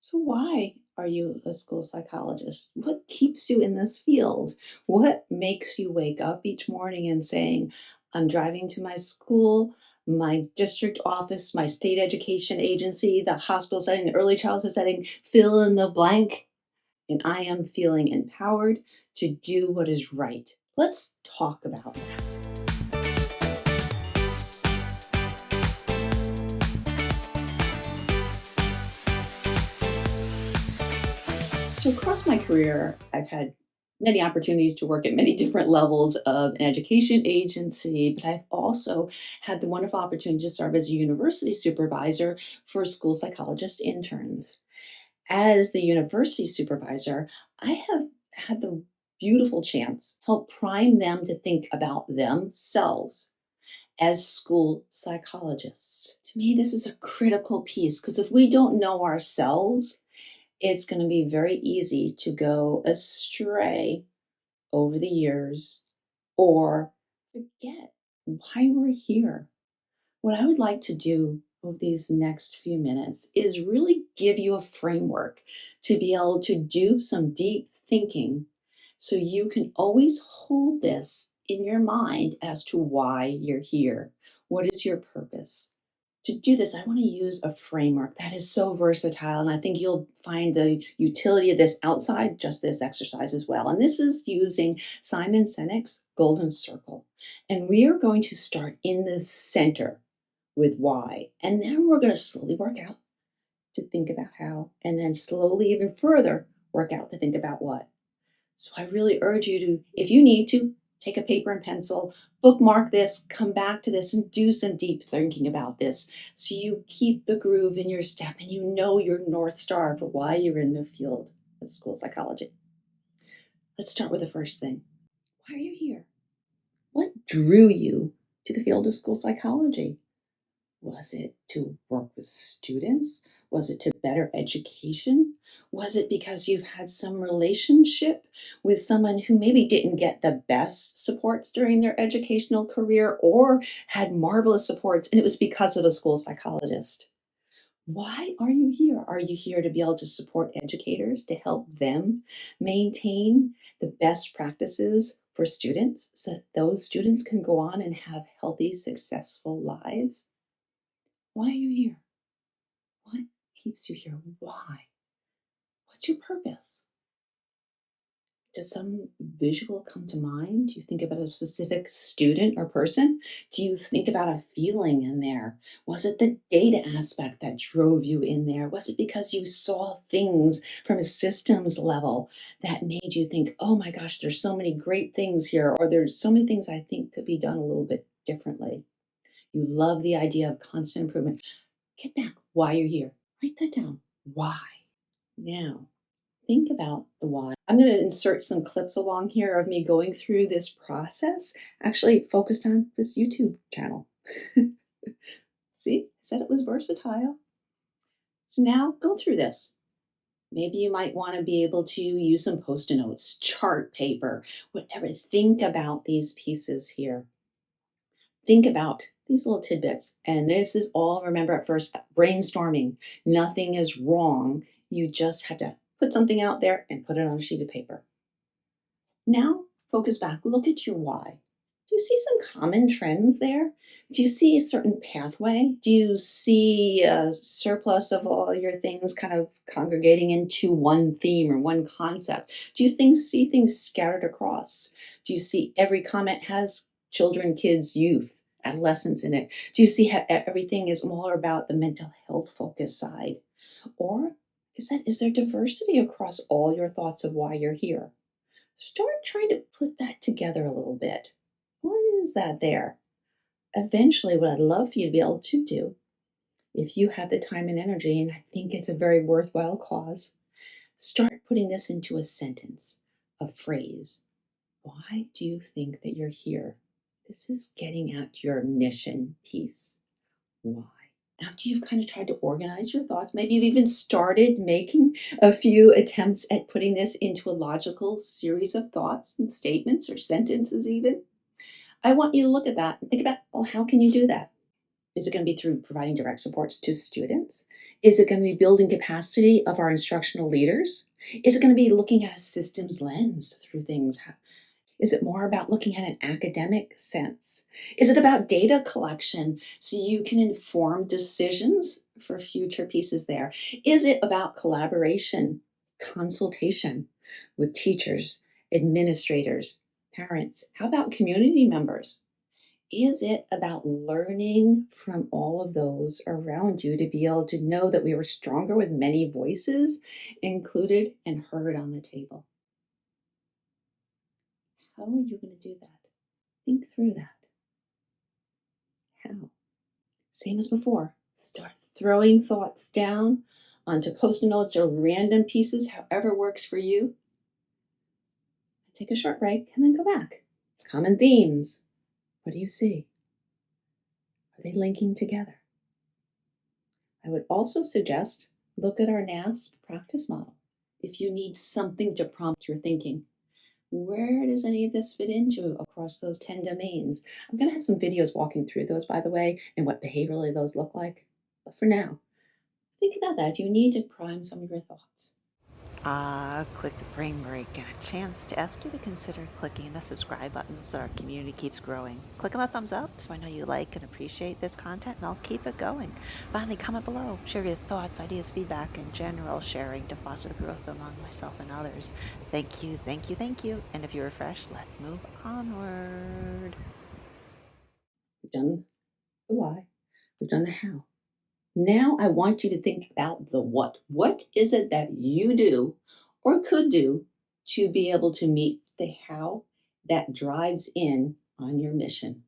So, why are you a school psychologist? What keeps you in this field? What makes you wake up each morning and saying, I'm driving to my school, my district office, my state education agency, the hospital setting, the early childhood setting, fill in the blank, and I am feeling empowered to do what is right? Let's talk about that. So, across my career, I've had many opportunities to work at many different levels of an education agency, but I've also had the wonderful opportunity to serve as a university supervisor for school psychologist interns. As the university supervisor, I have had the beautiful chance help prime them to think about themselves as school psychologists. To me, this is a critical piece because if we don't know ourselves, it's going to be very easy to go astray over the years or forget why we're here. What I would like to do over these next few minutes is really give you a framework to be able to do some deep thinking so you can always hold this in your mind as to why you're here. What is your purpose? To do this, I want to use a framework that is so versatile, and I think you'll find the utility of this outside just this exercise as well. And this is using Simon Sinek's Golden Circle. And we are going to start in the center with why, and then we're going to slowly work out to think about how, and then slowly, even further, work out to think about what. So I really urge you to, if you need to, take a paper and pencil, bookmark this, come back to this, and do some deep thinking about this so you keep the groove in your step and you know your North Star for why you're in the field of school psychology. Let's start with the first thing. Why are you here? What drew you to the field of school psychology? Was it to work with students? Was it to better education? Was it because you've had some relationship with someone who maybe didn't get the best supports during their educational career or had marvelous supports and it was because of a school psychologist? Why are you here? Are you here to be able to support educators to help them maintain the best practices for students so that those students can go on and have healthy, successful lives? Why are you here? What keeps you here? Why? What's your purpose? Does some visual come to mind? Do you think about a specific student or person? Do you think about a feeling in there? Was it the data aspect that drove you in there? Was it because you saw things from a systems level that made you think, oh my gosh, there's so many great things here, or there's so many things I think could be done a little bit differently? You love the idea of constant improvement. Get back why you're here. Write that down. Why? Now, think about the why. I'm going to insert some clips along here of me going through this process, actually focused on this YouTube channel. See, I said it was versatile. So now go through this. Maybe you might want to be able to use some post-it notes, chart paper, whatever. Think about these pieces here. Think about these little tidbits. And this is all, remember at first, brainstorming. Nothing is wrong. You just have to put something out there and put it on a sheet of paper. Now, focus back. Look at your why. Do you see some common trends there? Do you see a certain pathway? Do you see a surplus of all your things kind of congregating into one theme or one concept? Do you see things scattered across? Do you see every comment has children, kids, youth, adolescents in it? Do you see how everything is more about the mental health focus side? Or is there diversity across all your thoughts of why you're here? Start trying to put that together a little bit. What is that there? Eventually, what I'd love for you to be able to do, if you have the time and energy, and I think it's a very worthwhile cause, start putting this into a sentence, a phrase. Why do you think that you're here? This is getting at your mission piece. Why? After you've kind of tried to organize your thoughts, maybe you've even started making a few attempts at putting this into a logical series of thoughts and statements or sentences, even. I want you to look at that and think about, well, how can you do that? Is it going to be through providing direct supports to students? Is it going to be building capacity of our instructional leaders? Is it going to be looking at a systems lens through things? Is it more about looking at an academic sense? Is it about data collection so you can inform decisions for future pieces there? Is it about collaboration, consultation with teachers, administrators, parents? How about community members? Is it about learning from all of those around you to be able to know that we were stronger with many voices included and heard on the table? How are you going to do that? Think through that. How? Same as before. Start throwing thoughts down onto post-it notes or random pieces, however works for you. Take a short break and then go back. Common themes. What do you see? Are they linking together? I would also suggest look at our NASP practice model. If you need something to prompt your thinking, where does any of this fit into across those 10 domains? I'm going to have some videos walking through those, by the way, and what behaviorally those look like. But for now, think about that if you need to prime some of your thoughts. Quick brain break and a chance to ask you to consider clicking the subscribe button so our community keeps growing. Click on the thumbs up so I know you like and appreciate this content, and I'll keep it going. Finally, comment below. Share your thoughts, ideas, feedback, and general sharing to foster the growth among myself and others. Thank you, thank you, thank you. And if you're refreshed, let's move onward. We've done the why, we've done the how. Now I want you to think about the what. What is it that you do or could do to be able to meet the how that drives in on your mission?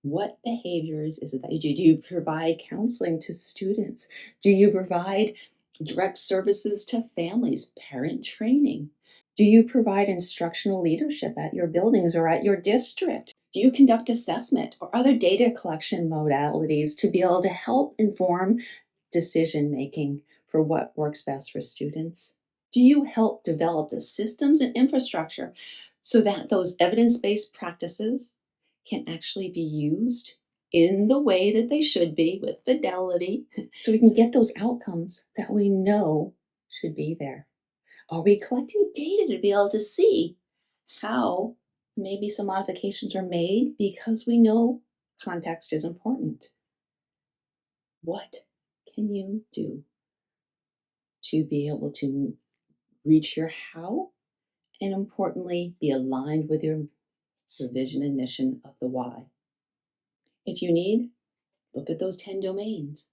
What behaviors is it that you do? Do you provide counseling to students? Do you provide direct services to families, parent training? Do you provide instructional leadership at your buildings or at your district? Do you conduct assessment or other data collection modalities to be able to help inform decision making for what works best for students? Do you help develop the systems and infrastructure so that those evidence based practices can actually be used in the way that they should be with fidelity so we can get those outcomes that we know should be there? Are we collecting data to be able to see how maybe some modifications are made because we know context is important? What can you do to be able to reach your how and importantly be aligned with your vision and mission of the why? If you need, look at those 10 domains.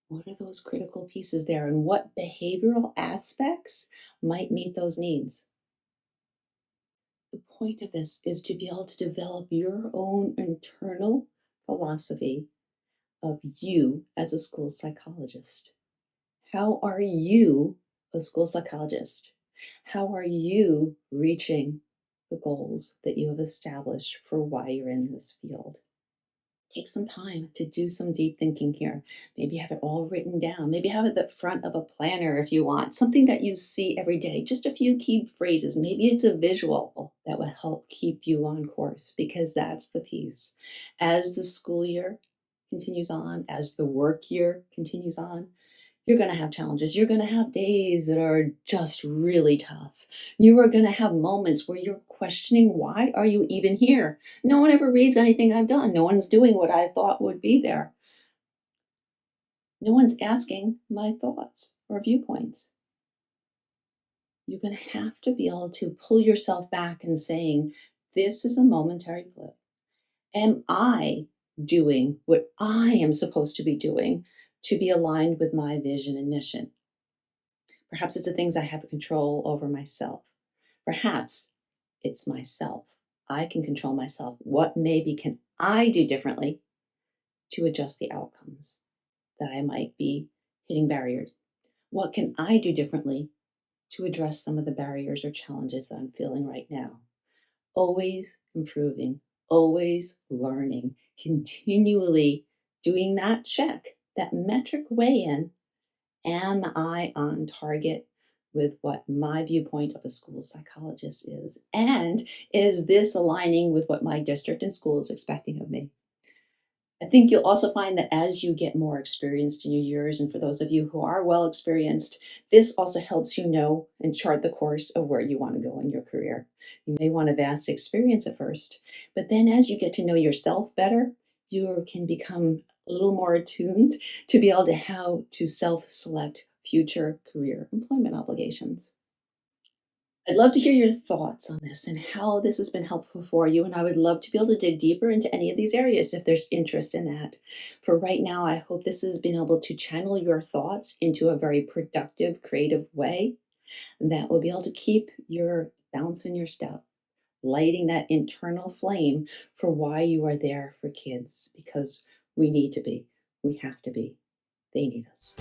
What are those critical pieces there and what behavioral aspects might meet those needs? The point of this is to be able to develop your own internal philosophy of you as a school psychologist. How are you a school psychologist? How are you reaching the goals that you have established for why you're in this field? Take some time to do some deep thinking here. Maybe have it all written down. Maybe have it at the front of a planner if you want. Something that you see every day. Just a few key phrases. Maybe it's a visual that will help keep you on course because that's the piece. As the school year continues on, as the work year continues on, you're going to have challenges. You're going to have days that are just really tough. You are going to have moments where you're questioning, why are you even here? No one ever reads anything I've done. No one's doing what I thought would be there. No one's asking my thoughts or viewpoints. You're going to have to be able to pull yourself back and saying, this is a momentary blip. Am I doing what I am supposed to be doing to be aligned with my vision and mission? Perhaps it's the things I have control over myself. Perhaps it's myself. I can control myself. What maybe can I do differently to adjust the outcomes that I might be hitting barriers? What can I do differently to address some of the barriers or challenges that I'm feeling right now? Always improving, always learning, continually doing that check, that metric weigh in. Am I on target with what my viewpoint of a school psychologist is? And is this aligning with what my district and school is expecting of me? I think you'll also find that as you get more experienced in your years, and for those of you who are well experienced, this also helps you know and chart the course of where you want to go in your career. You may want a vast experience at first, but then as you get to know yourself better, you can become a little more attuned to be able to how to self-select future career employment obligations. I'd love to hear your thoughts on this and how this has been helpful for you. And I would love to be able to dig deeper into any of these areas if there's interest in that. For right now, I hope this has been able to channel your thoughts into a very productive, creative way that will be able to keep your balance in your step, lighting that internal flame for why you are there for kids, because we need to be, we have to be, they need us.